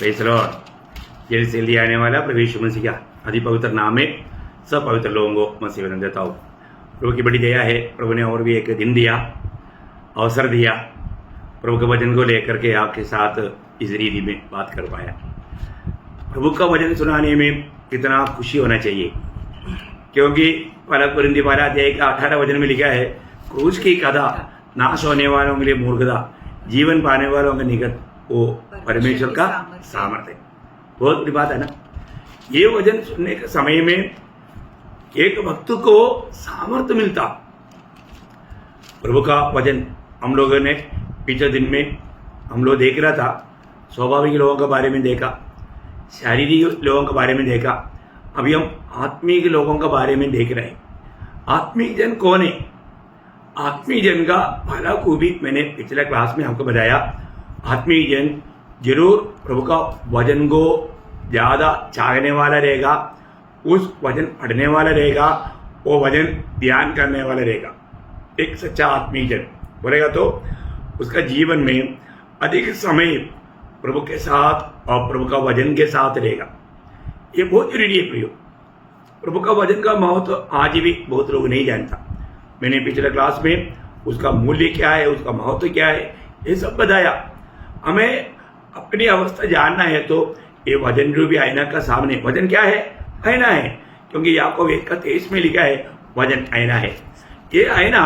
Praise Lord. Jail से लिए आने वाला प्रभु यीशु मसीह का अति पवित्र नाम में सब पवित्र लोगों को मसीह वंदन देता हूँ। प्रभु की बड़ी दया है, प्रभु ने और भी एक दिन दिया, अवसर दिया, प्रभु के वचन को लेकर के आपके साथ इस रीति में बात कर पाया। प्रभु का वचन सुनाने में कितना खुशी होना चाहिए, क्योंकि पहला कुरिन्थी 12 अध्याय का 18 वचन में लिखा है, क्रूस की कथा नाश होने वालों के लिए मूर्खता, जीवन पाने वालों के निकट वो परमेश्वर का सामर्थ्य। बहुत बड़ी बात है ना। ये वचन सुनने के समय में एक भक्त को सामर्थ्य मिलता। प्रभु का वचन हम लोगों ने पिछले दिन में हम लोग देख रहा था, स्वाभाविक लोगों के बारे में देखा, शारीरिक लोगों के बारे में देखा, अभी हम आत्मिक लोगों के बारे में देख रहे हैं। आत्मिक जन कौन है? आत्मिक जन का पहला खूबी मैंने पिछले क्लास में आपको बताया। आत्मिक जन जरूर प्रभु का वचन को ज़्यादा चाहने वाला रहेगा, उस वचन पढ़ने वाला रहेगा, वो वचन ध्यान करने वाला रहेगा। एक सच्चा आत्मिक जन बोलेगा तो उसका जीवन में अधिक समय प्रभु के साथ और प्रभु का वचन के साथ रहेगा। ये बहुत जरूरी है प्रियो। प्रभु का वचन का महत्व आज भी बहुत लोग नहीं जानता। मैंने पिछले क्लास में उसका मूल्य क्या है, उसका महत्व क्या है, ये सब बताया। हमें अपनी अवस्था जानना है तो ये वचन रूपी आईना का सामने, वचन क्या है? आईना है, क्योंकि याकूब 1:23 में लिखा है वचन आईना है। ये आईना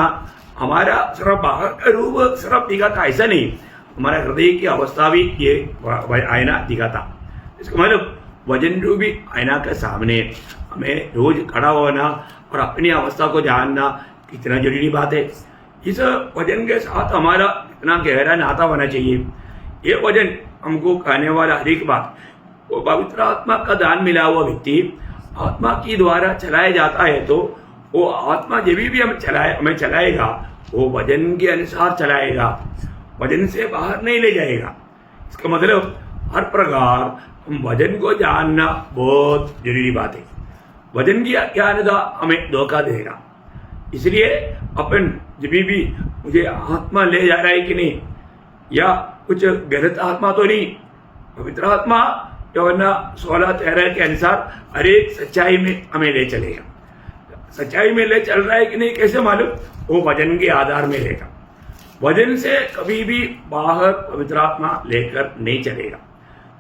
हमारा सिर्फ बाहर का रूप सिर्फ दिखाता, ऐसा नहीं, हमारा हृदय की अवस्था भी ये आईना दिखाता। इसका मतलब वचन रूपी आईना के सामने हमें रोज खड़ा होना और अपनी अवस्था को जानना कितना जरूरी बात है। इस वचन के साथ हमारा इतना गहरा नाता होना चाहिए। ये वचन हमको कहने वाला हर एक बात, वो पवित्र आत्मा का दान मिला हुआ व्यक्ति आत्मा की द्वारा चलाया जाता है, तो वो आत्मा जब भी हमें चलाएगा वो वचन के अनुसार चलाएगा, वचन से बाहर नहीं ले जाएगा। इसका मतलब हर प्रकार हम वचन को जानना बहुत जरूरी बात है। वचन की अज्ञानता हमें धोखा देगा। इसलिए अपन जब भी मुझे आत्मा ले जा रहा है कि नहीं, या कुछ गलत आत्मा तो नहीं, पवित्र आत्मा वरना 16:13 के अनुसार हर एक सच्चाई में हमें ले चलेगा। सच्चाई में ले चल रहा है कि नहीं कैसे मालूम? वो वचन के आधार में रहेगा। वचन से कभी भी बाहर पवित्र आत्मा लेकर नहीं चलेगा।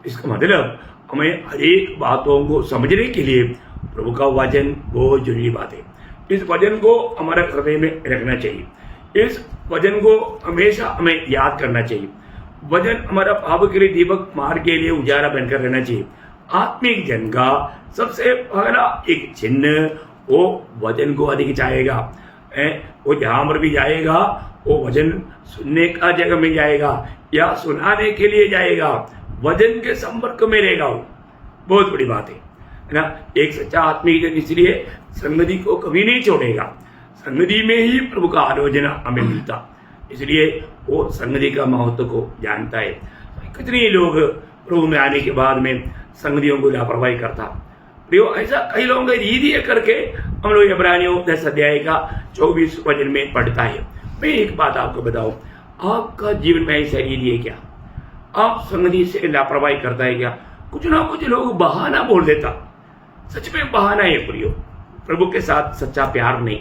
इसका मतलब हमें हर एक बातों को समझने के लिए प्रभु का वचन बहुत जरूरी बात है। इस वचन को हमारे हृदय में रखना चाहिए। इस वचन को हमेशा हमें याद करना चाहिए। वचन हमारा पाप के लिए दीपक, मार्ग के लिए उजाला बनकर रहना चाहिए। आत्मिक जन का सबसे पहला एक चिन्ह वो वचन को अधिक चाहेगा। वो जहां पर भी जाएगा वो वचन सुनने का जगह में जाएगा या सुनाने के लिए जाएगा, वचन के संपर्क में रहेगा। वो बहुत बड़ी बात है ना। एक सच्चा आत्मिक जन इसलिए संगति को कभी नहीं छोड़ेगा। संगति में ही प्रभु का आलोचना हमें मिलता, इसलिए वो संगति का महत्व को जानता है। कितने लोग प्रभु में आने के बाद में संगतियों को लापरवाही करता। प्रियो, ऐसा कई लोगों की रीति करके हम लोग इब्रानियों 10 अध्याय का 24 वचन में पढ़ता है। मैं एक बात आपको बताऊं, आपका जीवन में ऐसा रीति है क्या? आप संगति से लापरवाही करता है क्या? कुछ ना कुछ लोग बहाना बोल देता। सच में बहाना है प्रियो। प्रभु के साथ सच्चा प्यार नहीं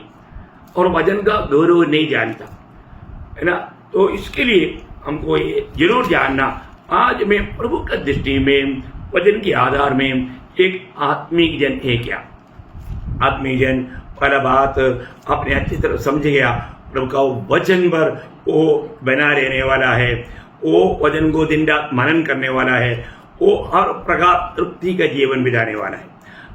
और वचन का गौरव नहीं जानता, है ना। तो इसके लिए हमको ये जरूर जानना, आज मैं प्रभु की दृष्टि में वचन के आधार में एक आत्मिक जन है क्या? आत्मिक जन पहला बात अपने अच्छी तरह समझ गया, प्रभु का वचन पर वो बना रहने वाला है, वो वचन को दिन रात मनन करने वाला है, वो हर प्रकार तृप्ति का जीवन बिताने वाला है।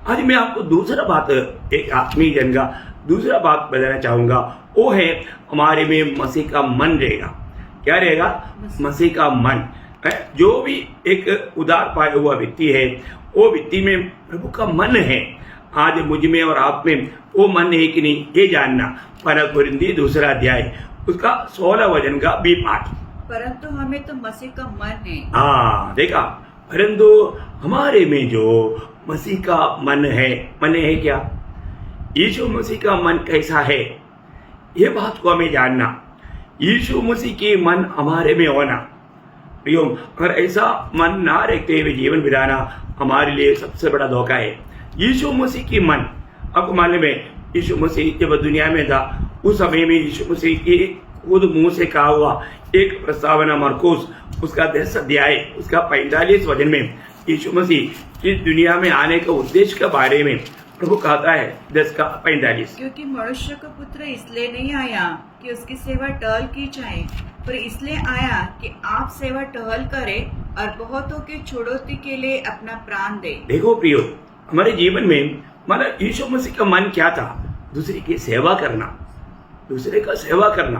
आज मैं आपको दूसरा बात, एक आत्मिक जन का दूसरा बात बताना चाहूंगा, वो है हमारे में मसीह का मन रहेगा। क्या रहेगा? मसीह का मन। जो भी एक उदार पाया हुआ व्यक्ति है, वो व्यक्ति में प्रभु का मन है। आज मुझ में और आप में वो मन है कि नहीं, ये जानना। पहला कुरिन्थी 2 अध्याय उसका 16 वचन का भी पाठ। परंतु हमें तो मसीह का मन है। हाँ, देखा, परंतु हमारे में जो मसीह का मन है क्या? यीशु मसीह का मन कैसा है, ये बात को हमें जानना। यीशु मसीह के मन हमारे में होना, प्रियो, अगर ऐसा मन ना रखते हुए जीवन बिताना हमारे लिए सबसे बड़ा धोखा है। यीशु मसीह की मन, आपको मालूम है यीशु मसीह जब दुनिया में था उस समय में यीशु मसीह की खुद मुंह से कहा हुआ एक प्रस्तावना मरकुस उसका 10 अध्याय उसका 45 वचन में यीशु मसीह इस दुनिया में आने के उद्देश्य के बारे में प्रभु कहता है 10 का 45। क्योंकि मनुष्य का पुत्र इसलिए नहीं आया कि उसकी सेवा टहल की जाए, पर इसलिए आया कि आप सेवा टहल करे और बहुतों की छुड़ौती के लिए अपना प्राण दे। देखो प्रियो, हमारे जीवन में मतलब यीशु मसीह का मन क्या था? दूसरे की सेवा करना, दूसरे का सेवा करना।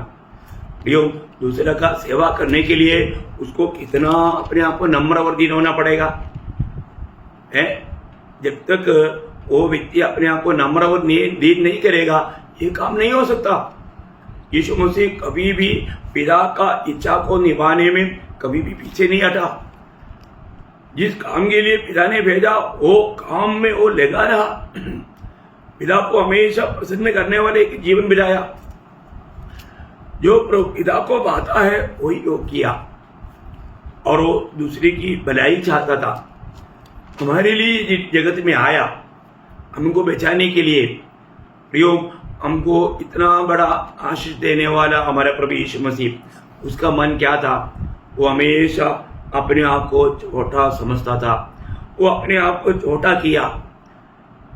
प्रियो, दूसरे का सेवा करने के लिए उसको कितना अपने आप को नम्र वर्दीन होना पड़ेगा है। जब तक वो व्यक्ति अपने आप को नम्र और दीन नहीं करेगा ये काम नहीं हो सकता। यीशु मसीह कभी भी पिता का इच्छा को निभाने में कभी भी पीछे नहीं हटा। जिस काम के लिए पिता ने भेजा वो काम में वो लगा रहा। पिता को हमेशा प्रसन्न करने वाले एक जीवन बिताया। जो पिता को भाता है वही वो किया और वो दूसरे की भलाई चाहता था। हमारे लिए जिस जगत में आया हमको बचाने के लिए, प्रियो, हमको इतना बड़ा आशीष देने वाला हमारा प्रभु यीशु मसीह, उसका मन क्या था? वो हमेशा अपने आप को छोटा समझता था। वो अपने आप को छोटा किया।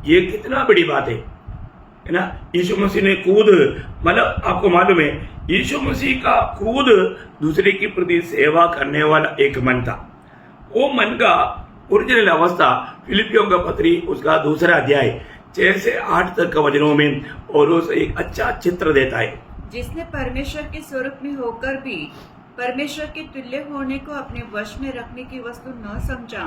ये कितना बड़ी बात है ना। यीशु मसीह ने खुद, मतलब आपको मालूम है यीशु मसीह का खुद दूसरे की प्रति सेवा करने वाला एक मन था। वो मन का ओरिजिनल अवस्था फिलिपियों का पत्री उसका 2 अध्याय 6 से 8 तक का वचनों में और उसे एक अच्छा चित्र देता है। जिसने परमेश्वर के स्वरूप में होकर भी परमेश्वर के तुल्य होने को अपने वश में रखने की वस्तु न समझा,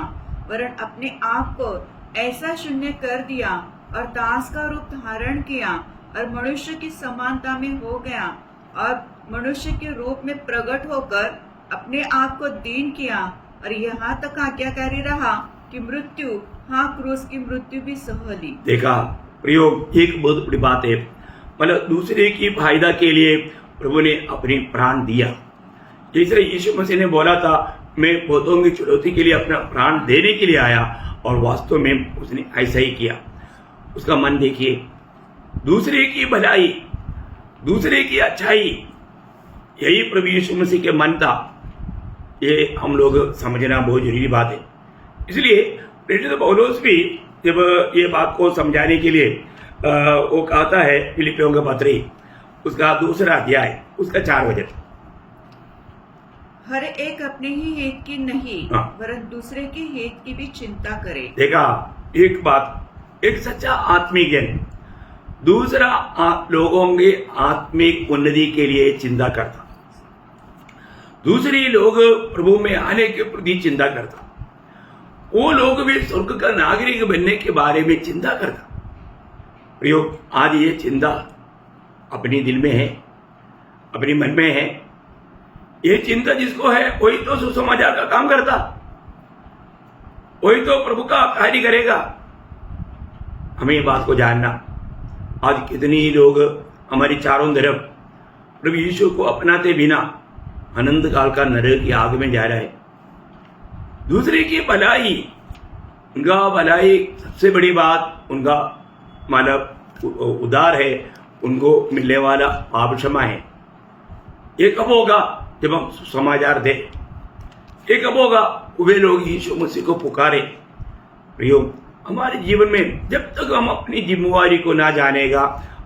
वरन अपने आप को ऐसा शून्य कर दिया और दास का रूप धारण किया और मनुष्य की समानता में हो गया और मनुष्य के रूप में प्रकट होकर अपने आप को दीन किया और यहाँ तक आज्ञाकारी रहा कि मृत्यु, हाँ क्रूस की मृत्यु भी सह ली। देखा प्रयोग, एक बहुत बड़ी बात है। मतलब दूसरे की फायदा के लिए प्रभु ने अपनी प्राण दिया। जैसे यीशु मसीह ने बोला था मैं बहुतों की छुड़ौती के लिए अपना प्राण देने के लिए आया, और वास्तव में उसने ऐसा ही किया। उसका मन देखिए, दूसरे की भलाई, दूसरे की अच्छाई, यही प्रभु यीशु मसीह के मन था। ये हम लोग समझना बहुत जरूरी बात है। इसलिए प्रेरित पौलुस भी जब ये बात को समझाने के लिए वो कहता है फिलिपियों का पत्री उसका 2 अध्याय उसका 4 वचन, हर एक अपने ही हित की नहीं वरन दूसरे के हित की भी चिंता करे। देखा एक बात, एक सच्चा आत्मिक जन दूसरा लोगों के आत्मिक उन्नति के लिए चिंता करता, दूसरे लोग प्रभु में आने के प्रति चिंता करता, वो लोग भी स्वर्ग का नागरिक बनने के बारे में चिंता करता। प्रयोग, आज ये चिंता अपने दिल में है, अपने मन में है। ये चिंता जिसको है वही तो सुसमाचार का काम करता, वही तो प्रभु का कार्य करेगा। हमें ये बात को जानना, आज कितने ही लोग हमारी चारों तरफ प्रभु यीशु को अपनाते बिना अनंत काल का नरक की आग में जा रहा है। दूसरे की भलाई, उनका भलाई सबसे बड़ी बात, उनका मतलब उदार है, उनको मिलने वाला पाप क्षमा है। ये कब होगा? जब हम समाचार दे। ये कब होगा? वे लोग यीशु मसीह को पुकारे। प्रियो, हमारे जीवन में जब तक हम अपनी जिम्मेवारी को ना जानेगा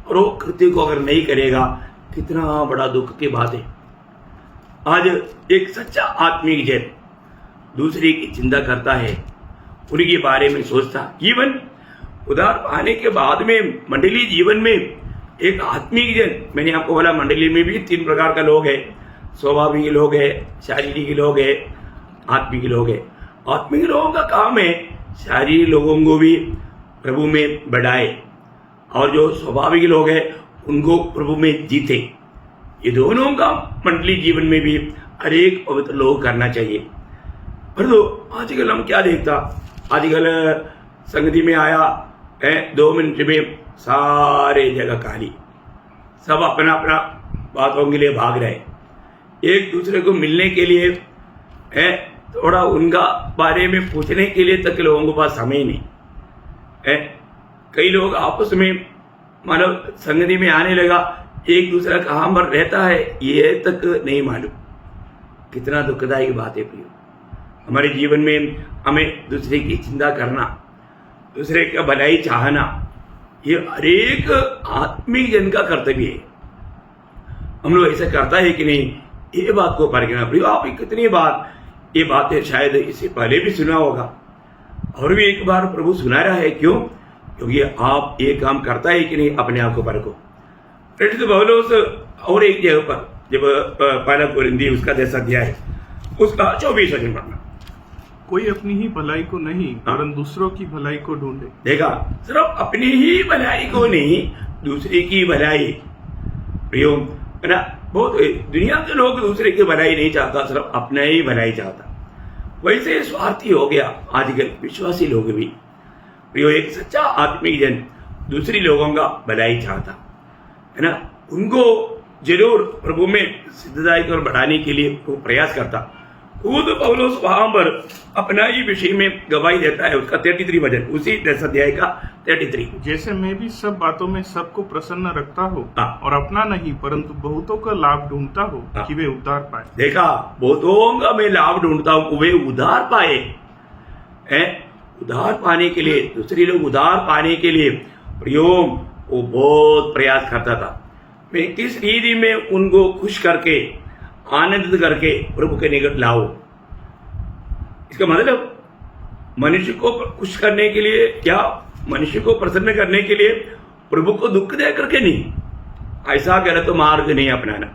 और वो कृत्य को अगर नहीं करेगा, कितना बड़ा दुख की बात है। आज एक सच्चा आत्मिक जन दूसरे की चिंता करता है, उनके बारे में सोचता। जीवन उदार पाने के बाद में मंडली जीवन में एक आत्मिक जन, मैंने आपको बोला मंडली में भी 3 प्रकार का लोग है, स्वाभाविक लोग है, शारीरिक लोग है, आत्मिक लोग है। आत्मिक लोगों का काम है शारीरिक लोगों को भी प्रभु में बढ़ाए, और जो स्वाभाविक लोग हैं उनको प्रभु में जीते। ये दोनों का मंडली जीवन में भी हर एक पवित्र लोग करना चाहिए। परंतु आजकल हम क्या देखता, आजकल संगति में आया है 2 मिनट में सारे जगह खाली, सब अपना अपना बातों के लिए भाग रहे, एक दूसरे को मिलने के लिए है, थोड़ा उनका बारे में पूछने के लिए तक लोगों के पास समय नहीं है। कई लोग आपस में मतलब संगति में आने लगा, एक दूसरा कहाँ पर रहता है ये तक नहीं मालूम। कितना दुखदायी बात है प्रियो। हमारे जीवन में हमें दूसरे की चिंता करना, दूसरे का भलाई चाहना, ये हर एक आत्मिक जन का कर्तव्य है। हम लोग ऐसा करता है कि नहीं, ये बात को परखना प्रियो। आप कितनी बात ये बातें शायद इससे पहले भी सुना होगा और भी एक बार प्रभु सुना रहा है। क्यों? क्योंकि आप ये काम करता है कि नहीं, अपने आप को परखो। प्रेरित पौलुस और एक जगह पर जब पहला कोरिन्थी उसका 10 अध्याय उसका 24 वचन पढ़ना। कोई अपनी ही भलाई को नहीं परंतु दूसरों की भलाई को ढूंढे। देखा, सिर्फ अपनी ही भलाई को नहीं, दूसरे की भलाई। प्रियो है ना, बहुत दुनिया के लोग दूसरे की भलाई नहीं चाहता, सिर्फ अपना ही भलाई चाहता। वैसे स्वार्थी हो गया आजकल विश्वासी लोग भी। प्रियो, एक सच्चा आत्मिक जन दूसरी लोगों का भलाई चाहता है ना, उनको जरूर प्रभु में सिद्धता को बढ़ाने के लिए वो प्रयास करता। खुद पौलुस वहां पर अपना ही विषय में गवाही देता है, उसका 33 वचन, उसी 10 अध्याय का 33। जैसे मैं भी सब बातों में सबको प्रसन्न रखता हूँ हाँ। और अपना नहीं परंतु बहुतों का लाभ ढूंढता हूँ हाँ। कि वे उद्धार पाए। देखा, बहुतों का मैं लाभ ढूंढता हूं, वे उद्धार पाए। उद्धार पाने के लिए, दूसरे लोग उद्धार पाने के लिए प्रियोम वो बहुत प्रयास करता था। मैं किस रीति में उनको खुश करके आनंदित करके प्रभु के निकट लाओ। इसका मतलब मनुष्य को खुश करने के लिए या मनुष्य को प्रसन्न करने के लिए प्रभु को दुख दे करके नहीं, ऐसा गलत मार्ग नहीं अपनाना।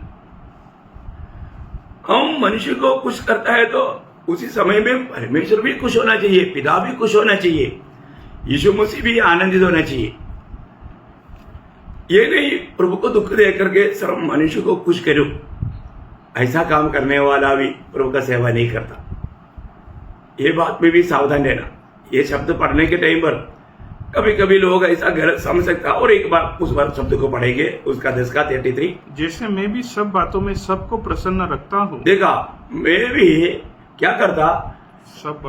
हम मनुष्य को खुश करता है तो उसी समय में परमेश्वर भी खुश होना चाहिए, पिता भी खुश होना चाहिए, यीशु मसीह भी आनंदित होना चाहिए। ये नहीं प्रभु को दुख दे करके सिर्फ मनुष्य को खुश करो, ऐसा काम करने वाला भी प्रभु का सेवा नहीं करता। ये बात में भी सावधान रहना। ये शब्द पढ़ने के टाइम पर कभी कभी लोग ऐसा गलत समझ सकता। और एक बार उस बार शब्द को पढ़ेंगे, उसका 10 का 33। जैसे मैं भी सब बातों में सबको प्रसन्न रखता हूँ। देखा, मैं भी क्या करता, सब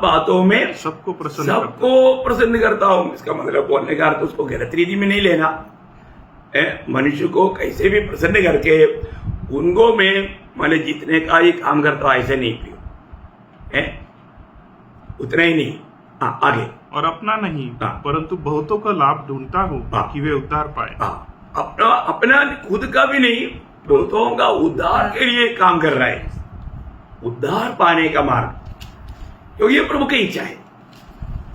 बातों में सबको प्रसन्न करता हूँ। इसका मतलब बोलने का अर्थ उसको गलत रीति में नहीं लेना। मनुष्य को कैसे भी प्रसन्न करके उनको मैं माने जीतने का ही काम करता हूँ, ऐसे नहीं पियो है, उतना ही नहीं। आगे, और अपना नहीं हाँ। परंतु बहुतों का लाभ ढूंढता हूँ हाँ। कि वे उद्धार पाए। अपना खुद का भी नहीं, बहुतों का उद्धार के लिए काम कर रहा है, उद्धार पाने का मार्ग। क्योंकि ये प्रभु की इच्छा है,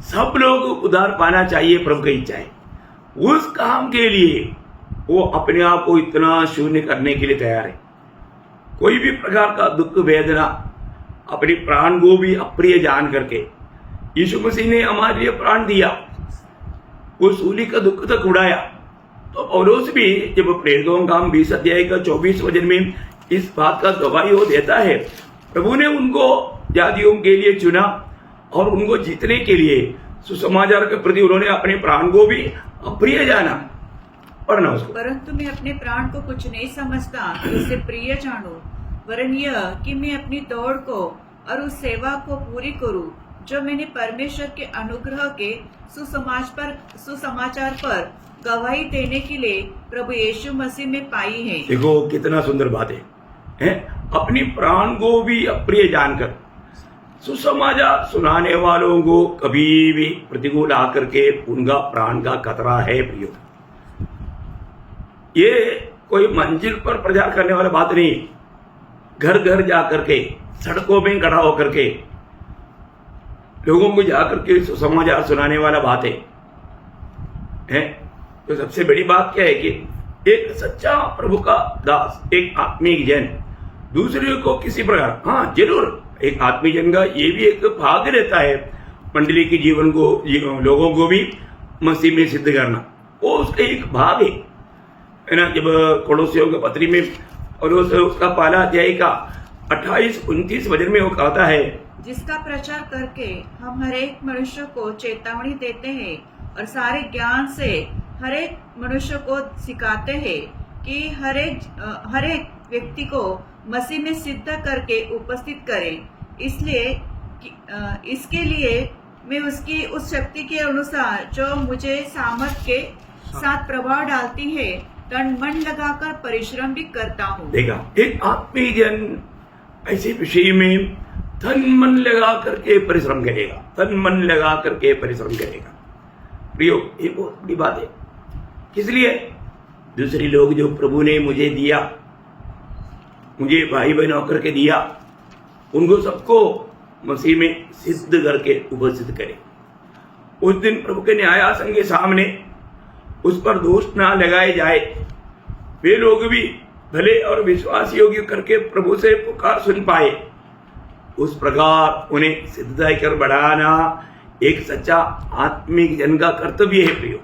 सब लोग उद्धार पाना चाहिए, प्रभु की इच्छा है। उस काम के लिए वो अपने आप को इतना शून्य करने के लिए तैयार है। कोई भी प्रकार का दुख वेदना अपने प्राण को भी अप्रिय जान करके यीशु मसीह ने हमारे लिए प्राण दिया, उस सूली का दुख तक उड़ाया। तो पौलुस भी जब प्रेरितों का 20 अध्याय का 24 वचन में इस बात का गवाही वो देता है, प्रभु ने उनको जातियों के लिए चुना और उनको जीतने के लिए सुसमाचार के प्रति उन्होंने अपने प्राण को भी अप्रिय जाना। पढ़ना उसको। परंतु मैं अपने प्राण को कुछ नहीं समझता कि उसे प्रिय जानूं, वरन यह कि मैं अपनी दौड़ को और उस सेवा को पूरी करूं जो मैंने परमेश्वर के अनुग्रह के सुसमाचार पर गवाही देने के लिए प्रभु यीशु मसीह में पाई है। देखो कितना सुंदर बात है? अपनी प्राण को भी अप्रिय जानकर सुसमाचार सुनाने वालों को कभी भी प्रतिकूल आकर के उनका प्राण का खतरा है प्रियो। ये कोई मंजिल पर प्रचार करने वाला बात नहीं, घर घर जाकर के, सड़कों में खड़ा होकर के लोगों को जाकर के सुसमाचार सुनाने वाला बात है। तो सबसे बड़ी बात क्या है कि एक सच्चा प्रभु का दास, एक आत्मिक जन दूसरे को किसी प्रकार, हाँ जरूर एक आत्मिक जन का ये भी एक भाग रहता है मंडली के जीवन को, लोगों को भी मसीह में सिद्ध करना, वो उसका एक भाग है ना। जब कोलोसियों के पत्री में और उसका पहला अध्याय का 28-29 वचन में वो कहता है, जिसका प्रचार करके हम हर एक मनुष्य को चेतावनी देते हैं और सारे ज्ञान से हर एक मनुष्य को सिखाते हैं कि हर एक व्यक्ति को मसीह में सिद्ध करके उपस्थित करे। इसके लिए मैं उसकी उस शक्ति के अनुसार जो मुझे सामर्थ के साथ प्रभाव डालती है तन मन लगाकर परिश्रम भी करता हूँ। देखा, एक आत्मीय जन ऐसे विषय में तन मन लगा करके परिश्रम करेगा, तन मन लगा करके परिश्रम करेगा। प्रियो, ये बहुत बड़ी बात है। किस लिए? दूसरे लोग जो प्रभु ने मुझे दिया, मुझे भाई बहन होकर के दिया, उनको सबको मसीह में सिद्ध करके उपस्थित करे। उस दिन प्रभु के न्यायासन के सामने उस पर दोष ना लगाए जाए, वे लोग भी भले और विश्वास योग्य करके प्रभु से पुकार सुन पाए। उस प्रकार उन्हें सिद्धता कर बढ़ाना एक सच्चा आत्मिक जन का कर्तव्य है। प्रियो,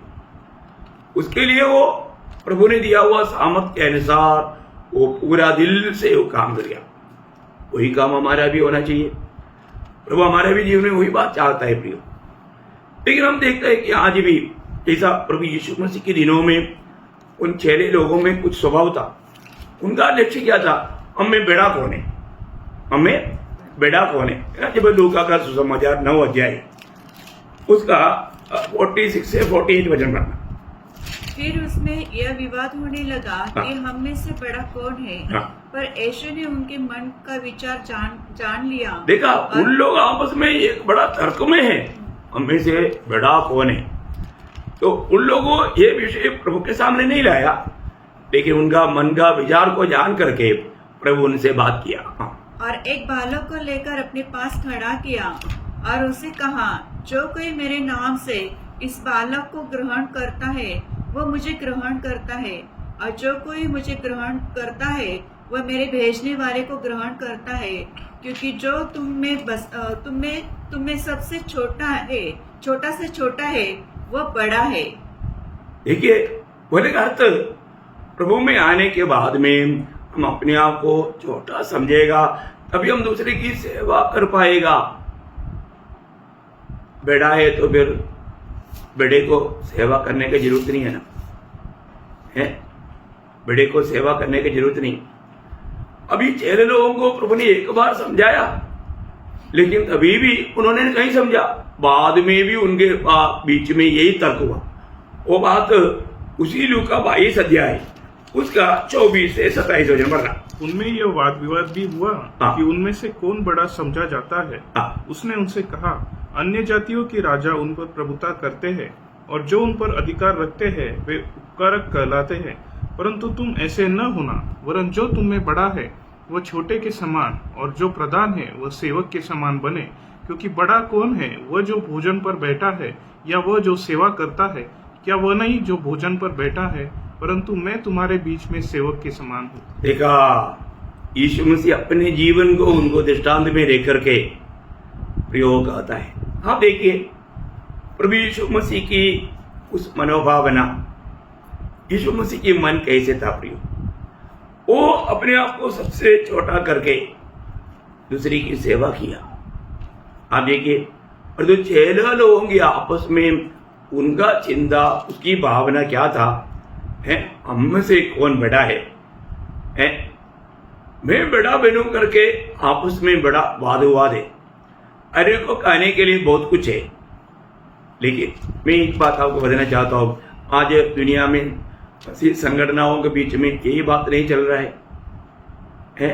उसके लिए वो प्रभु ने दिया हुआ सामर्थ के अनुसार वो पूरा दिल से वो काम करेगा। वही काम हमारा भी होना चाहिए। प्रभु हमारे भी जीवन में वही बात चाहता है। प्रियो, लेकिन हम देखते हैं कि आज भी जैसा प्रभु यीशु मसीह के दिनों में उन 6 लोगों में कुछ स्वभाव था। उनका लक्ष्य क्या था? हमें बेड़ा कौन है, हमें बेड़ा कौन है। जब लूका का सुसमाचार 9 अध्याय उसका 46 से 48 वचन पढ़ना। फिर उसमें यह विवाद होने लगा कि हम में से बड़ा कौन है। पर यीशु ने उनके मन का विचार जान लिया। देखा, उन लोग आपस में एक बड़ा तर्क में है, हम में से बड़ा कौन है। तो उन लोगों ये विषय प्रभु के सामने नहीं लाया, लेकिन उनका मन का विचार को जान करके प्रभु उनसे बात किया। और एक बालक को लेकर अपने पास खड़ा किया और उसे कहा, जो कोई मेरे नाम से इस बालक को ग्रहण करता है वो मुझे ग्रहण करता है, और जो कोई मुझे ग्रहण करता है वह मेरे भेजने वाले को ग्रहण करता है। क्योंकि जो तुम में सबसे छोटा से छोटा है वह बड़ा है। देखिए, बोले का अर्थ प्रभु में आने के बाद में हम अपने आप को छोटा समझेगा, तभी हम दूसरे की सेवा कर पाएगा। बेड़ा है तो फिर बेड़े को सेवा करने की जरूरत नहीं है ना, है? बेड़े को सेवा करने की जरूरत नहीं। अभी 6 लोगों को प्रभु ने एक बार समझाया, लेकिन तभी भी उन्होंने नहीं समझा। बाद में भी उनके बीच में यही तर्क हुआ। वो बात उसी लूका 22 अध्याय उसका 24 से 27 वचन पढ़ना। उनमें यह वाद विवाद भी हुआ कि उनमें से कौन बड़ा समझा जाता है। उसने उनसे कहा, अन्य जातियों के राजा उन पर प्रभुता करते हैं, और जो उन पर अधिकार रखते हैं वे उपकारक कहलाते हैं। परंतु तुम ऐसे न होना, वरन जो तुम में बड़ा है वह छोटे के समान, और जो प्रधान है वह सेवक के समान बने। क्योंकि बड़ा कौन है, वह जो भोजन पर बैठा है या वह जो सेवा करता है? क्या वह नहीं जो भोजन पर बैठा है? परंतु मैं तुम्हारे बीच में सेवक के समान हूँ। देखा, यीशु मसीह अपने जीवन को उनको दृष्टांत में लेकर के प्रयोग करता है। हाँ, देखिए, प्रभु यीशु मसीह की उस मनोभावना, यीशु मसीह की मन कैसे था प्रियो? वो अपने आप को सबसे छोटा करके दूसरी की सेवा किया। आप देखिए, और जो 6 लोग होंगे आपस में उनका चिंता, उसकी भावना क्या था? है, हम में से कौन बड़ा है? मैं बड़ा बनूं करके आपस में बड़ा वाद विवाद है। अरे को कहने के लिए बहुत कुछ है, लेकिन मैं एक बात आपको बताना चाहता हूँ। आज दुनिया में संगठनाओं के बीच में यही बात नहीं चल रहा है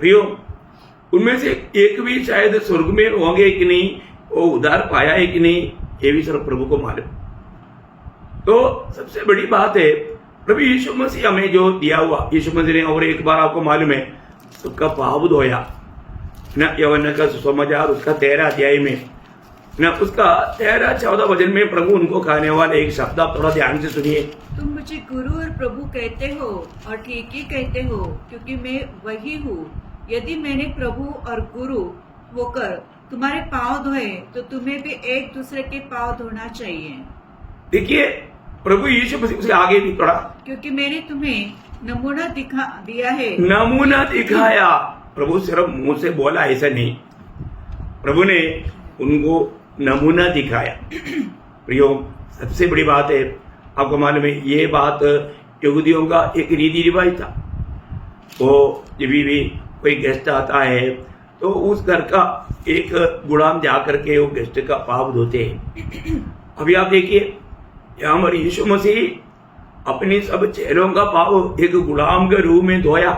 प्रियो? उनमें से एक भी शायद स्वर्ग में होंगे कि नहीं, वो उद्धार पाया है कि नहीं, ये भी सिर्फ प्रभु को मालूम। तो सबसे बड़ी बात है, प्रभु यीशु मसीह हमें जो दिया हुआ, यीशु मसीह ने, और एक बार आपको मालूम है, सबका पाप धोया न। यौहन्ना का सुसमाचार उसका 13 अध्याय में न, उसका 13-14 वचन में प्रभु उनको कहने वाले एक शब्द आप थोड़ा ध्यान से सुनिए। तुम मुझे गुरु और प्रभु कहते हो, और ठीक ही कहते हो, क्योंकि मैं वही हूँ। यदि मैंने प्रभु और गुरु होकर तुम्हारे पाँव धोए, तो तुम्हें भी एक दूसरे के पाँव धोना चाहिए। देखिए, प्रभु यीशु मसीह उसके आगे भी थोड़ा, क्योंकि मैंने तुम्हें नमूना दिया है। नमूना दिखाया। प्रभु सिर्फ मुंह से बोला ऐसा नहीं, प्रभु ने उनको नमूना दिखाया। प्रियो, सबसे बड़ी बात है, आपको मालूम है, ये बात यहूदियों का एक रीति रिवाज था। वो जब भी कोई गेस्ट आता है तो उस घर का एक गुलाम जा करके वो गेस्ट का पाप धोते हैं। अभी आप देखिए यहाँ हमारे यीशु मसीह अपनी सब चेलों का पाप एक गुलाम के रूप में धोया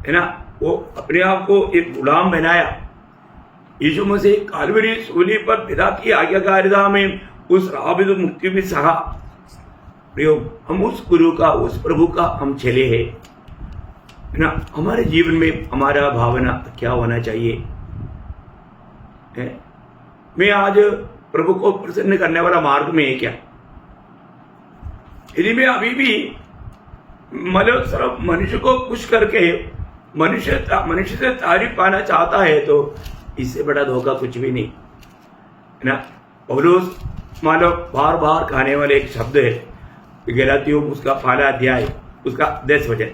है ना, वो अपने आप को एक गुलाम बनाया। यीशु मसीह कालवरी सूली पर पिता की आज्ञाकारिता में उस राबिद मुक्ति भी सहा। प्रियो, हम उस गुरु का, उस प्रभु का हम चेले हैं ना। हमारे जीवन में हमारा भावना क्या होना चाहिए है? मैं आज प्रभु को प्रसन्न करने वाला मार्ग में है क्या? यदि मैं अभी भी मतलब सिर्फ मनुष्य को खुश करके मनुष्य से तारीफ पाना चाहता है तो इससे बड़ा धोखा कुछ भी नहीं है ना। पौलुस मानो बार बार खाने वाले एक शब्द है, गलातियों उसका पहला अध्याय उसका 10 वचन,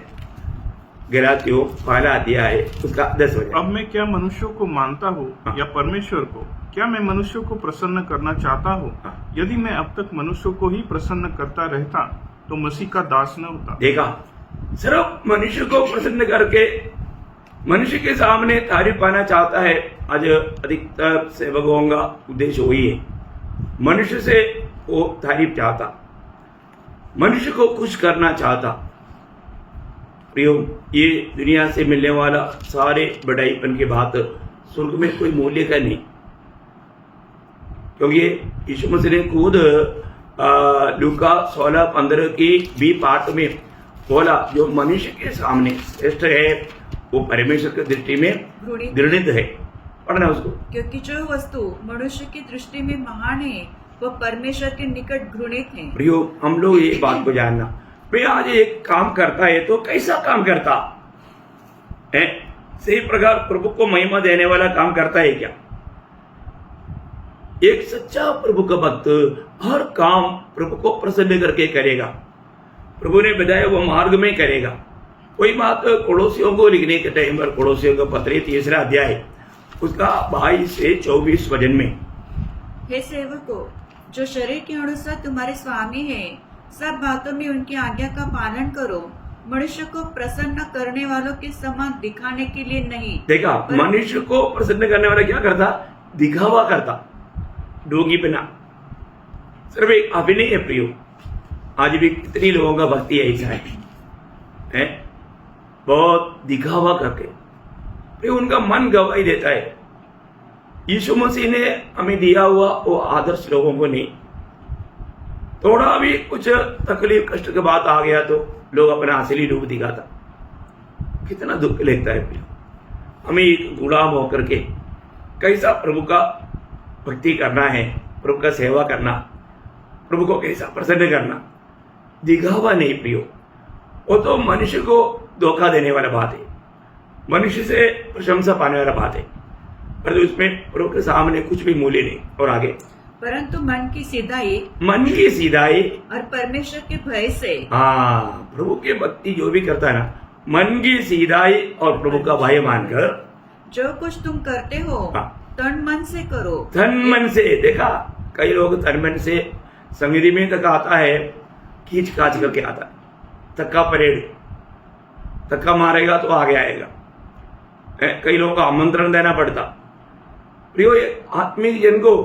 गलातियों पहला अध्याय उसका 10 वचन। अब मैं क्या मनुष्यों को मानता हूँ या परमेश्वर को? क्या मैं मनुष्यों को प्रसन्न करना चाहता हूँ? यदि मैं अब तक मनुष्यों को ही प्रसन्न करता रहता तो मसीह का दास न होता। देखा, सिर्फ मनुष्य को प्रसन्न करके मनुष्य के सामने तारीफ पाना चाहता है। आज अधिकतर सेवकों का उद्देश्य वही है, मनुष्य से वो तारीफ चाहता, मनुष्य को खुश करना चाहता। प्रियो, ये दुनिया से मिलने वाला सारे बढ़ाईपन की बात स्वर्ग में कोई मूल्य का नहीं, क्योंकि यीशु मसीह ने खुद लूका 16:15 की बी पाठ में बोला, जो मनुष्य के सामने श्रेष्ठ है वो परमेश्वर की दृष्टि में घृणित है। पढ़ना उसको। क्योंकि जो वस्तु मनुष्य की दृष्टि में महान है वह परमेश्वर के निकट घृणित है। प्रियो, हम लोग ये बात को जानना, भाई आज एक काम करता है तो कैसा काम करता है? सही प्रकार प्रभु को महिमा देने वाला काम करता है क्या? एक सच्चा प्रभु का भक्त हर काम प्रभु को प्रसन्न करके करेगा। प्रभु ने बताया वो मार्ग में करेगा। कोई बात कोलोसियों को लिखने के टाइम पर, कोलोसियों का पत्र 3 अध्याय उसका 22 से 24 वचन में, हे सेवकों, जो शरीर के अनुसार तुम्हारे स्वामी हैं, सब बातों में उनकी आज्ञा का पालन करो, मनुष्य को प्रसन्न करने वालों के समान दिखाने के लिए नहीं। देखा, मनुष्य को प्रसन्न करने वाला क्या करता? दिखावा करता, डोगी बना, सिर्फ एक अभिनय है। प्रियो, आज भी कितनी लोगों का भक्ति ऐसा है, बहुत दिखावा करके प्रियो उनका मन गवाही देता है। यीशु मसीह ने हमें दिया हुआ वो आदर्श लोगों को नहीं। थोड़ा भी कुछ तकलीफ कष्ट के बाद आ गया तो लोग अपना असली रूप दिखाता, कितना दुख लगता है। प्रियो, हमें एक गुलाम होकर के कैसा प्रभु का भक्ति करना है, प्रभु का सेवा करना, प्रभु को कैसा प्रसन्न करना, दिखावा नहीं प्रियो। वो तो मनुष्य को धोखा देने वाला बात है, मनुष्य से प्रशंसा पाने वाला बात है, पर तो उसमें प्रभु के सामने कुछ भी मूल्य नहीं। और आगे, परंतु मन की सीधाई और परमेश्वर के भय से। हाँ, प्रभु के भक्ति जो भी करता है ना, मन की सीधाई और प्रभु का भय मानकर जो कुछ तुम करते हो तन मन से करो। तन मन से। देखा, कई लोग तन मन से समिति में तक आता है, खींच काच करके आता है, धक्का परेड, धक्का मारेगा तो आगे आएगा। कई लोगों को आमंत्रण देना पड़ता। प्रियो, आत्मिक जन को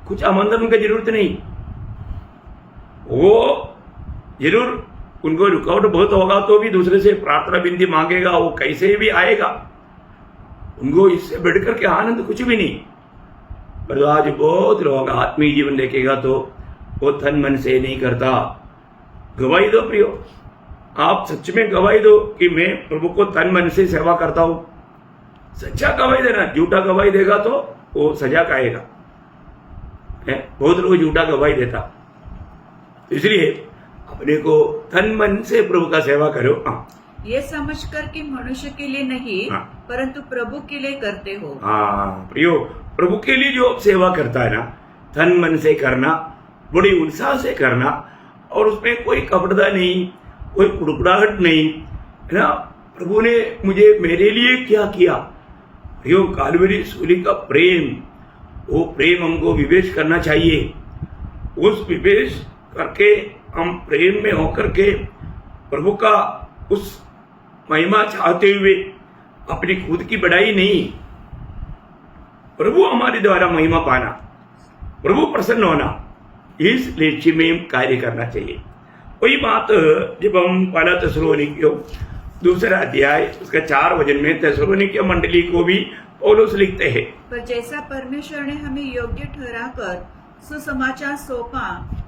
कुछ आमंत्रण की जरूरत नहीं, वो जरूर उनको रुकावट बहुत होगा तो भी दूसरे से प्रार्थना विनती मांगेगा, वो कैसे भी आएगा, उनको इससे बढ़कर के आनंद कुछ भी नहीं। पर आज बहुत लोग आत्मिक जीवन देखेगा तो वो तन मन से नहीं करता। गवाही दो प्रियो, आप सच में गवाही दो कि मैं प्रभु को तन मन से सेवा करता हूं। सच्चा गवाही देना, झूठा गवाही देगा तो वो सजा खाएगा। बहुत लोग झूठा गवाही देता, इसलिए अपने को तन मन से प्रभु का सेवा करो। ये समझकर कि मनुष्य के लिए नहीं परंतु प्रभु के लिए करते हो। हाँ प्रियो, प्रभु के लिए जो सेवा करता है ना, तन मन से करना, बड़ी उत्साह से करना, और उसमें कोई कपड़ता नहीं, कोई कुड़कुड़ाहट नहीं, है ना। प्रभु ने मुझे मेरे लिए क्या किया, प्रियो कालवरी सूली का प्रेम, वो प्रेम हमको विवेश करना चाहिए। उस विवेश करके हम प्रेम में होकर के प्रभु का उस महिमा चाहते हुए अपनी खुद की बढ़ाई नहीं, प्रभु हमारे द्वारा महिमा पाना, प्रभु प्रसन्न होना, इस लक्ष्य में कार्य करना चाहिए। वही बात जब हम पहला थिस्सलुनीकियों 2 अध्याय उसका 4 वचन में थिस्सलुनीकियों मंडली को भी पौलुस लिखते हैं, पर जैसा परमेश्वर ने हमें योग्य ठहराकर सुसमाचार सौंपा,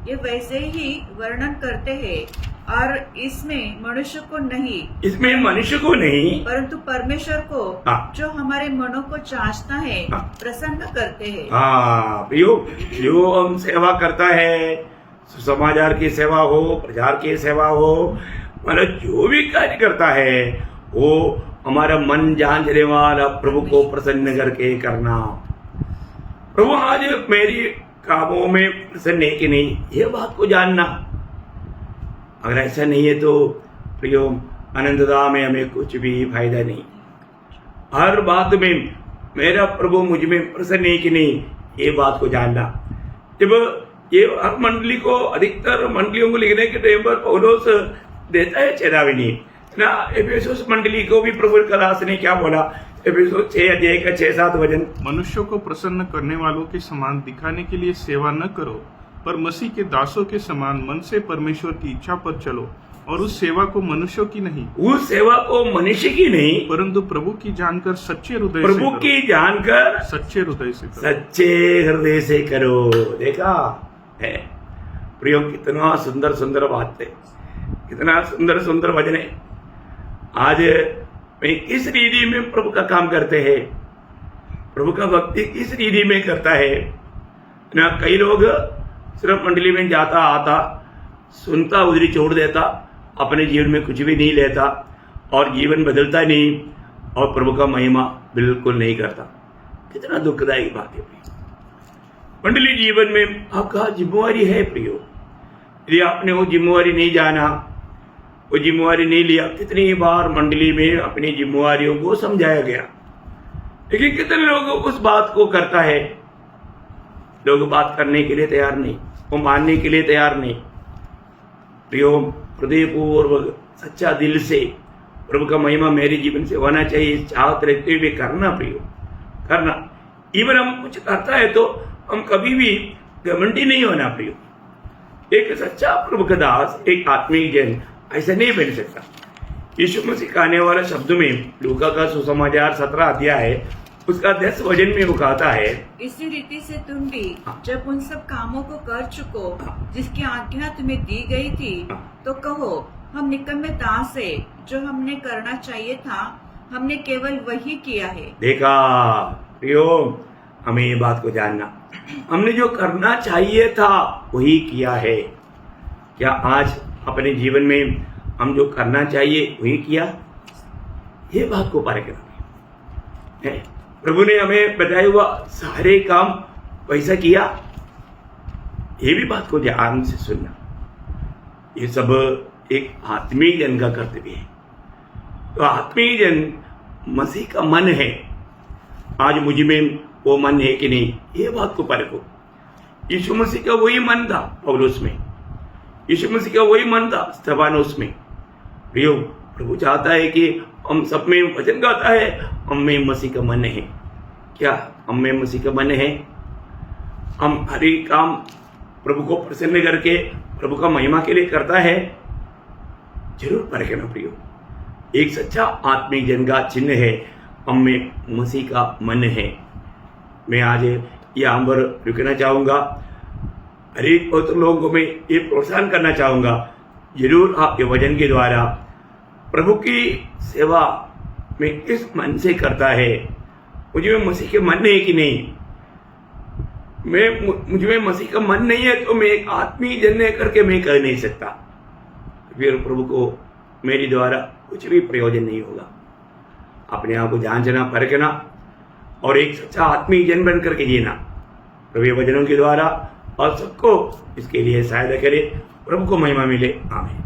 ये वैसे ही वर्णन करते हैं, और इसमें मनुष्य को नहीं परंतु परमेश्वर को जो हमारे मनों को जांचता है प्रसन्न करते हैं। जो हम सेवा करता है, सुसमाचार की सेवा हो, प्रचार की सेवा हो, मतलब जो भी कार्य करता है वो हमारा मन जांचने वाला प्रभु को प्रसन्न करके करना। प्रभु आज मेरी कामों में प्रसन्न है कि नहीं, ये बात को जानना। अगर ऐसा नहीं है तो प्रियो अनंतता में हमें कुछ भी फायदा नहीं। हर बात में मेरा प्रभु मुझ में प्रसन्न है कि नहीं, ये बात को जानना। जब ये हर मंडली को, अधिकतर मंडलियों को लिखने के टाइम पर पौलुस देता है चेतावनी ना। एफेसुस मंडली को भी प्रभु का दास ने क्या बोला, एफेसुस 6 अध्याय का 6-7 वचन, मनुष्यों को प्रसन्न करने वालों के समान दिखाने के लिए सेवा न करो, पर मसीह के दासों के समान मन से परमेश्वर की इच्छा पर चलो, और उस सेवा को मनुष्यों की नहीं, उस सेवा को मनुष्य की नहीं, परंतु प्रभु की जानकर सच्चे हृदय प्रभु की जानकर सच्चे हृदय से करो। सच्चे हृदय से करो। देखा है प्रियो, कितना सुंदर सुंदर बात है, कितना सुंदर सुंदर वचन है। आज मैं किस रीति में प्रभु का काम करते हैं, प्रभु का भक्ति किस रीति में करता है ना। कई लोग सिर्फ मंडली में जाता आता, सुनता, उधरी छोड़ देता, अपने जीवन में कुछ भी नहीं लेता और जीवन बदलता नहीं और प्रभु का महिमा बिल्कुल नहीं करता। कितना दुखदायी बात है प्रियो। मंडली जीवन में आपका जिम्मेवारी है प्रियो। यदि आपने वो जिम्मेवारी नहीं जाना, वो जिम्मेवारी नहीं लिया, कितनी बार मंडली में अपनी जिम्मेवारियों को समझाया गया, लेकिन कितने लोग उस बात को करता है। लोग बात करने के लिए तैयार नहीं, वो मानने के लिए तैयार नहीं। प्रियो, हृदयपूर्वक सच्चा दिल से प्रभु का महिमा मेरे जीवन से होना चाहिए, चाहत रहते हुए करना प्रियो, करना। इवन हम कुछ करता है तो हम कभी भी घमंडी नहीं होना प्रियो। एक सच्चा प्रभु का दास, एक आत्मिक जन ऐसा नहीं बन सकता। यीशु मसीह सिखाने वाला शब्द में लूका का सुसमाचार 17 अध्याय है, उसका 10 वचन में वो कहता है, इसी रीति से तुम भी जब उन सब कामों को कर चुको जिसकी आज्ञा तुम्हें दी गई थी, तो कहो हम निकम्मे दास है, जो हमने करना चाहिए था हमने केवल वही किया है। देखा प्रियो, हमें ये बात को जानना, हमने जो करना चाहिए था वही किया है। क्या आज अपने जीवन में हम जो करना चाहिए वही किया? ये बात को परखना है। प्रभु ने हमें बताया हुआ सारे काम वैसा किया, ये भी बात को ध्यान से सुनना। ये सब एक आत्मीय जन का कर्तव्य है। तो आत्मीय जन मसीह का मन है। आज मुझ में वो मन है कि नहीं, ये बात को परखो। यीशु मसीह का वही मन था पौलुस में, यीशु मसीह का वही मन था स्तेफानोस में। प्रियो, प्रभु चाहता है कि हम सब में वचन गाता है, हम में मसीह का मन है। क्या हम में मसीह का मन है? हम हर एक काम प्रभु को प्रसन्न करके प्रभु का महिमा के लिए करता है? जरूर परखना प्रियो। एक सच्चा आत्मिक जन का चिन्ह है, हम में मसीह का मन है। मैं आज यहाँ पर रुकना चाहूँगा। हर एक पवित्र लोगों को मैं ये प्रोत्साहन करना चाहूँगा, जरूर आपके वचन के द्वारा प्रभु की सेवा में इस मन से करता है। मुझे में मसीह के मन है कि नहीं? मुझ में मसीह का मन नहीं है तो मैं एक आत्मीय जन करके मैं कह नहीं सकता। फिर प्रभु को मेरे द्वारा कुछ भी प्रयोजन नहीं होगा। अपने आप को जांचना, परखना और एक सच्चा आत्मीय जन बन करके जीना प्रभु वचनों के द्वारा, और सबको इसके लिए सहायता करे। प्रभु को महिमा मिले। आमीन।